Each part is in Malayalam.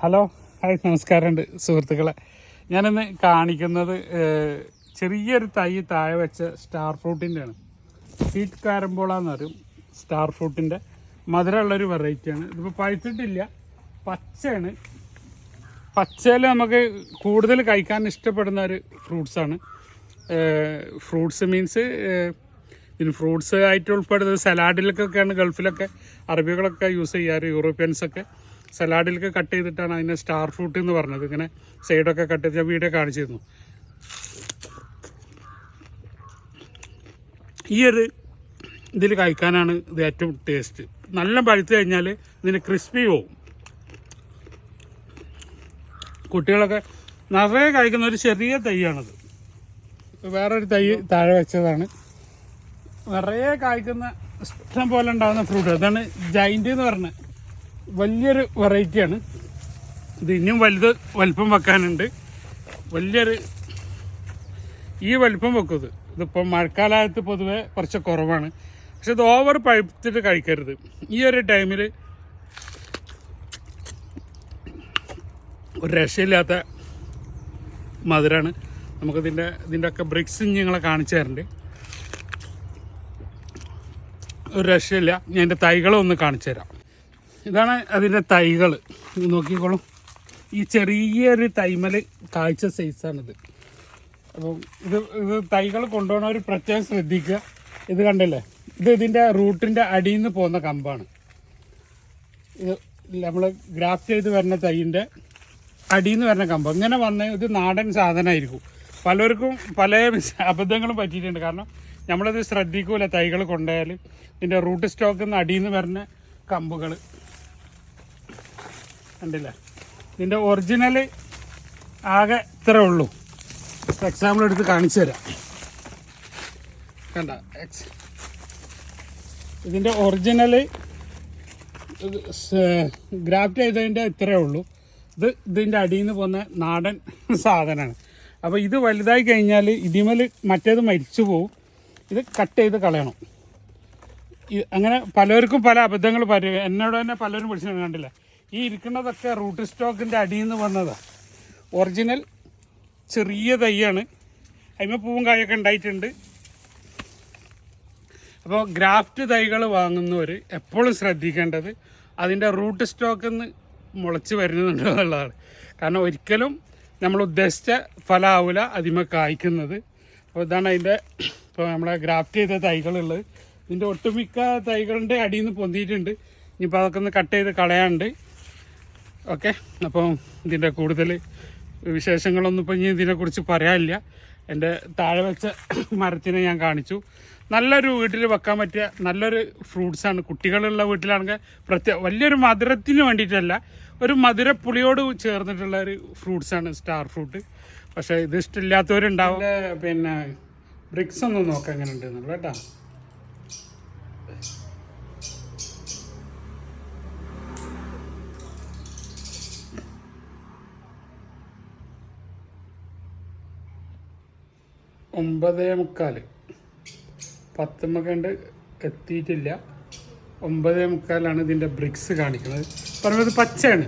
ഹലോ, ഹായ്, നമസ്കാരമുണ്ട് സുഹൃത്തുക്കളെ. ഞാനിന്ന് കാണിക്കുന്നത് ചെറിയൊരു തൈ താഴെ വെച്ച സ്റ്റാർ ഫ്രൂട്ടിൻ്റെയാണ്. സ്വീറ്റ് കാരംബോള എന്ന് പറയും. സ്റ്റാർ ഫ്രൂട്ടിൻ്റെ മധുരമുള്ളൊരു വെറൈറ്റിയാണ്. ഇതിപ്പോൾ പഴുത്തിട്ടില്ല, പച്ചയാണ്. പച്ചയിൽ നമുക്ക് കൂടുതൽ കഴിക്കാൻ ഇഷ്ടപ്പെടുന്ന ഒരു ഫ്രൂട്ട്സാണ്. ഫ്രൂട്ട്സ് മീൻസ് ഇതിന് ഫ്രൂട്ട്സ് ആയിട്ട് ഉൾപ്പെടുന്നത് സലാഡിലൊക്കെയാണ്. ഗൾഫിലൊക്കെ അറബികളൊക്കെ യൂസ് ചെയ്യാറ്, യൂറോപ്യൻസൊക്കെ സലാഡിലൊക്കെ കട്ട് ചെയ്തിട്ടാണ് അതിനെ സ്റ്റാർ ഫ്രൂട്ട് എന്ന് പറഞ്ഞത്. ഇങ്ങനെ സൈഡൊക്കെ കട്ട് ചെയ്ത് ഞാൻ വീഡിയോ കാണിച്ചിരുന്നു. ഈ ഒരു ഇതിൽ കഴിക്കാനാണ് ഇത് ഏറ്റവും ടേസ്റ്റ്. നല്ല പഴുത്ത് കഴിഞ്ഞാൽ ഇതിന് ക്രിസ്പി പോവും. കുട്ടികളൊക്കെ നിറയെ കഴിക്കുന്ന ഒരു ചെറിയ തൈയാണത്. വേറൊരു തൈ താഴെ വെച്ചതാണ്. നിറയെ കായ്ക്കുന്ന ഇഷ്ടം പോലെ ഉണ്ടാകുന്ന ഫ്രൂട്ട് അതാണ് ജൈൻറ്റ് എന്ന് പറഞ്ഞ വലിയൊരു വെറൈറ്റിയാണ്. ഇത് ഇനിയും വലിപ്പം വെക്കാനുണ്ട്. ഈ വലിപ്പം വെക്കും. ഇതിപ്പോൾ മഴക്കാലത്ത് പൊതുവെ കുറച്ച് കുറവാണ്. പക്ഷെ ഇത് ഓവർ പഴുത്തിട്ട് കഴിക്കരുത്. ഈ ഒരു ടൈമിൽ ഒരു രക്ഷയില്ലാത്ത മധുരമാണ്. ഇതിൻ്റെ ഒക്കെ ബ്രിക്സ് ഞങ്ങളെ കാണിച്ചു തരണ്ട്. ഒരു രക്ഷയില്ല. ഞാൻ എൻ്റെ തൈകളൊന്ന് കാണിച്ചു തരാം. ഇതാണ് അതിൻ്റെ തൈകൾ. നോക്കിക്കോളും. ഈ ചെറിയൊരു തൈമൽ കാഴ്ച സൈസാണിത്. അപ്പം ഇത് തൈകൾ കൊണ്ടുപോകണവർ പ്രത്യേകം ശ്രദ്ധിക്കുക. ഇത് കണ്ടില്ലേ, ഇതിൻ്റെ റൂട്ടിൻ്റെ അടിയിൽ നിന്ന് പോകുന്ന കമ്പാണ്. ഇത് നമ്മൾ ഗ്രാഫ്റ്റ് ചെയ്ത് വരുന്ന തൈൻ്റെ അടിയിൽ നിന്ന് വരുന്ന കമ്പ്. ഇങ്ങനെ വന്ന ഇത് നാടൻ സാധനമായിരിക്കും. പലർക്കും പല അബദ്ധങ്ങളും പറ്റിയിട്ടുണ്ട്. കാരണം നമ്മളത് ശ്രദ്ധിക്കൂല. തൈകൾ കൊണ്ടുപോയാൽ ഇതിൻ്റെ റൂട്ട് സ്റ്റോക്കിൽ നിന്ന് അടിയിൽ നിന്ന് വരുന്ന കമ്പുകൾ കണ്ടില്ല. ഇതിൻ്റെ ഒറിജിനൽ ആകെ ഇത്രേ ഉള്ളൂ. എക്സാമ്പിൾ എടുത്ത് കാണിച്ചു തരാം. കണ്ട, ഇതിൻ്റെ ഒറിജിനൽ ഗ്രാഫ്റ്റ് ചെയ്തതിൻ്റെ ഇത്രേ ഉള്ളൂ. ഇതിൻ്റെ അടിയിൽ നിന്ന് പോകുന്ന നാടൻ സാധനമാണ്. അപ്പോൾ ഇത് വലുതായി കഴിഞ്ഞാൽ ഇതിമേൽ മറ്റേത് മരിച്ചു പോവും. ഇത് കട്ട് ചെയ്ത് കളയണം. അങ്ങനെ പലർക്കും പല അബദ്ധങ്ങൾ എന്നോട് തന്നെ പലരും വിളിച്ചു കണ്ടില്ല. ഈ ഇരിക്കുന്നതൊക്കെ റൂട്ട് സ്റ്റോക്കിൻ്റെ അടിയിൽ നിന്ന് വന്നതാണ്. ഒറിജിനൽ ചെറിയ തൈയാണ്. അതിന്മേൽ പൂവും കായൊക്കെ ഉണ്ടായിട്ടുണ്ട്. അപ്പോൾ ഗ്രാഫ്റ്റ് തൈകൾ വാങ്ങുന്നവർ എപ്പോഴും ശ്രദ്ധിക്കേണ്ടത് അതിൻ്റെ റൂട്ട് സ്റ്റോക്കിൽ നിന്ന് മുളച്ച് വരുന്നുണ്ടോ എന്നുള്ളതാണ്. കാരണം ഒരിക്കലും നമ്മൾ ഉദ്ദേശിച്ച ഫലമാവില്ല അതിന്മേൽ കായ്ക്കുന്നത്. അപ്പോൾ ഇതാണ് അതിൻ്റെ ഇപ്പോൾ നമ്മളെ ഗ്രാഫ്റ്റ് ചെയ്ത തൈകളുള്ളത്. ഇതിൻ്റെ ഒട്ടുമിക്ക തൈകളുടെ അടിയിൽ നിന്ന് പൊന്തിയിട്ടുണ്ട്. ഇനിയിപ്പോൾ അതൊക്കെ ഒന്ന് കട്ട് ചെയ്ത് കളയാണ്ട്. ഓക്കെ, അപ്പോൾ ഇതിൻ്റെ കൂടുതൽ വിശേഷങ്ങളൊന്നും ഇപ്പോൾ ഇനി ഇതിനെക്കുറിച്ച് പറയാനില്ല. എൻ്റെ താഴെ വെച്ച മരത്തിനെ ഞാൻ കാണിച്ചു. നല്ലൊരു വീട്ടിൽ വെക്കാൻ പറ്റിയ നല്ലൊരു ഫ്രൂട്ട്സാണ്. കുട്ടികളുള്ള വീട്ടിലാണെങ്കിൽ വലിയൊരു മധുരത്തിന് വേണ്ടിയിട്ടല്ല, ഒരു മധുരപ്പുളിയോട് ചേർന്നിട്ടുള്ള ഒരു ഫ്രൂട്ട്സാണ് സ്റ്റാർ ഫ്രൂട്ട്. പക്ഷേ ഇത് ഇഷ്ടമില്ലാത്തവരുണ്ടാവും. പിന്നെ ബ്രിക്സ് ഒന്ന് നോക്കാം എങ്ങനെ ഉണ്ടെന്നുള്ളത് കേട്ടോ. ഒമ്പതേ മുക്കാൽ 10 കണ്ട് എത്തിയിട്ടില്ല. 9:45 ഇതിൻ്റെ ബ്രിക്സ് കാണിക്കുന്നത്. പറയുന്നത് പച്ചയാണ്.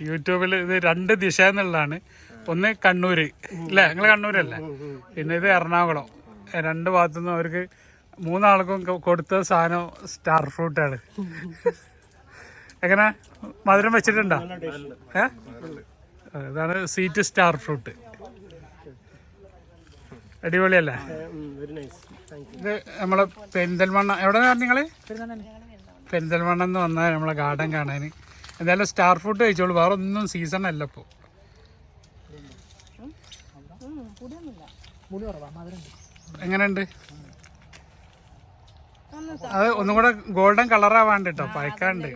യൂട്യൂബിൽ ഇത് 2 ദിശ എന്നുള്ളതാണ്. ഒന്ന് കണ്ണൂർ അല്ലേ, നിങ്ങൾ കണ്ണൂരല്ലേ, പിന്നെ ഇത് എറണാകുളം. 2 ഭാഗത്തുനിന്നും അവർക്ക് 3 ആൾക്കും കൊടുത്ത സാധനം സ്റ്റാർ ഫ്രൂട്ടാണ്. എങ്ങനെ മധുരം വെച്ചിട്ടുണ്ടോ? ഇതാണ് സ്വീറ്റ് സ്റ്റാർ ഫ്രൂട്ട്. അടിപൊളിയല്ലേ? ഇത് നമ്മളെ പെരിന്തൽമണ്ണ എവിടെ നിന്ന് നിങ്ങൾ? പെരിന്തൽമണ്ണ എന്ന് വന്നാൽ നമ്മളെ ഗാർഡൻ കാണാൻ. എന്തായാലും സ്റ്റാർ ഫ്രൂട്ട് കഴിച്ചോളൂ. വേറെ ഒന്നും സീസൺ അല്ല ഇപ്പോൾ. എങ്ങനെയുണ്ട്? അത് ഒന്നും കൂടെ ഗോൾഡൻ കളറാവാണ്ട് കേട്ടോ, പഴക്കാണ്ട്.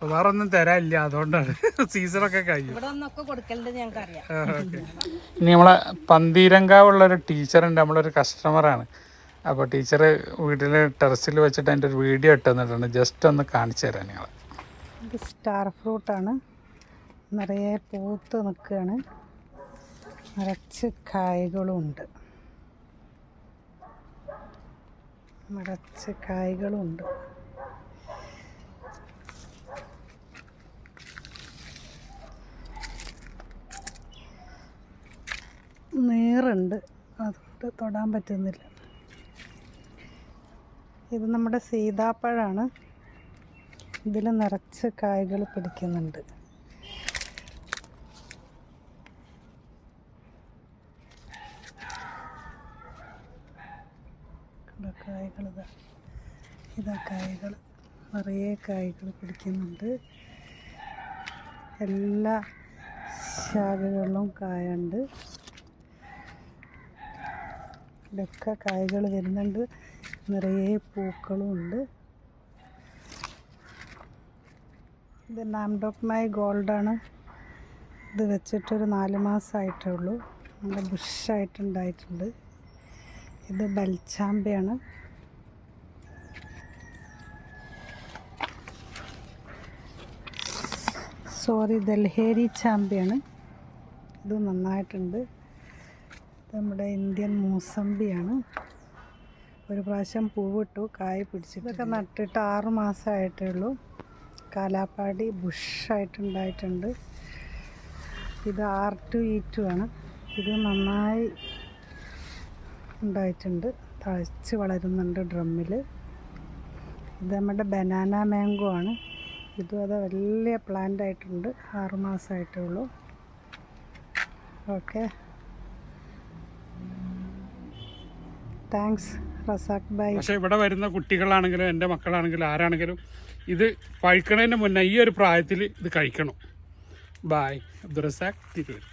വേറെ ഒന്നും തരാനില്ല, അതുകൊണ്ടാണ്. സീസണൊക്കെ കഴിഞ്ഞു. ഇനി നമ്മളെ പന്തീരങ്കാവുള്ളൊരു ടീച്ചറുണ്ട്, നമ്മളൊരു കസ്റ്റമറാണ്. അപ്പോൾ ടീച്ചർ വീട്ടിൽ ടെറസിൽ വെച്ചിട്ട് അതിൻ്റെ ഒരു വീഡിയോ ഇട്ടുന്നിട്ടുണ്ട്. ജസ്റ്റ് ഒന്ന് കാണിച്ചു തരാം നിങ്ങൾ. ഇത് സ്റ്റാർ ഫ്രൂട്ടാണ്. നിറയെ പൂത്ത് നിൽക്കുകയാണ്. നിറച്ച് കായ്കളും ഉണ്ട്. നിറച്ച് കായ്കളുണ്ട്. നീറുണ്ട്, അതുകൊണ്ട് തൊടാൻ പറ്റുന്നില്ല. ഇത് നമ്മുടെ സീതാപ്പഴമാണ്. ഇതിൽ നിറച്ച് കായ്കൾ പിടിക്കുന്നുണ്ട്. കായ്കൾ ഇതാ കായ്കൾ, നിറയെ കായ്കൾ പിടിക്കുന്നുണ്ട്. എല്ലാ ശാഖകളിലും കായുണ്ട്. ഇതൊക്കെ കായ്കൾ വരുന്നുണ്ട്. നിറയെ പൂക്കളും ഉണ്ട്. ഇത് നാംഡോക്മൈ ഗോൾഡാണ്. ഇത് വെച്ചിട്ടൊരു 4 മാസമായിട്ടേ ഉള്ളൂ. നല്ല ബുഷായിട്ടുണ്ടായിട്ടുണ്ട്. ഇത് ബൽച്ചാമ്പയാണ്. ദൽഹേരി ചാമ്പയാണ്. ഇത് നന്നായിട്ടുണ്ട്. ഇത് നമ്മുടെ ഇന്ത്യൻ മൂസമ്പിയാണ്. ഒരു പ്രാവശ്യം പൂവിട്ടു, കായ് പിടിച്ചു. ഇതൊക്കെ നട്ടിട്ട് 6 മാസമായിട്ടേ ഉള്ളൂ. കാലാപ്പാടി ബുഷായിട്ടുണ്ടായിട്ടുണ്ട്. ഇത് R2E2 ആണ്. ഇത് നന്നായി ഉണ്ടായിട്ടുണ്ട്, തഴച്ച് വളരുന്നുണ്ട് ഡ്രമ്മിൽ. ഇത് നമ്മുടെ ബനാന മാംഗോ ആണ്. ഇതും അത് വലിയ പ്ലാന്റ് ആയിട്ടുണ്ട്. 6 മാസമായിട്ടേ ഉള്ളൂ. Okay, thanks Razak bye. പക്ഷേ ഇവിടെ വരുന്ന കുട്ടികളാണെങ്കിലും എൻ്റെ മക്കളാണെങ്കിലും ആരാണെങ്കിലും ഇത് പഴുക്കണതിന് മുന്നേ ഈ ഒരു പ്രായത്തിൽ ഇത് കഴിക്കണം. ബായ്. അബ്ദുൾ റസാഖ് തിരൂർ.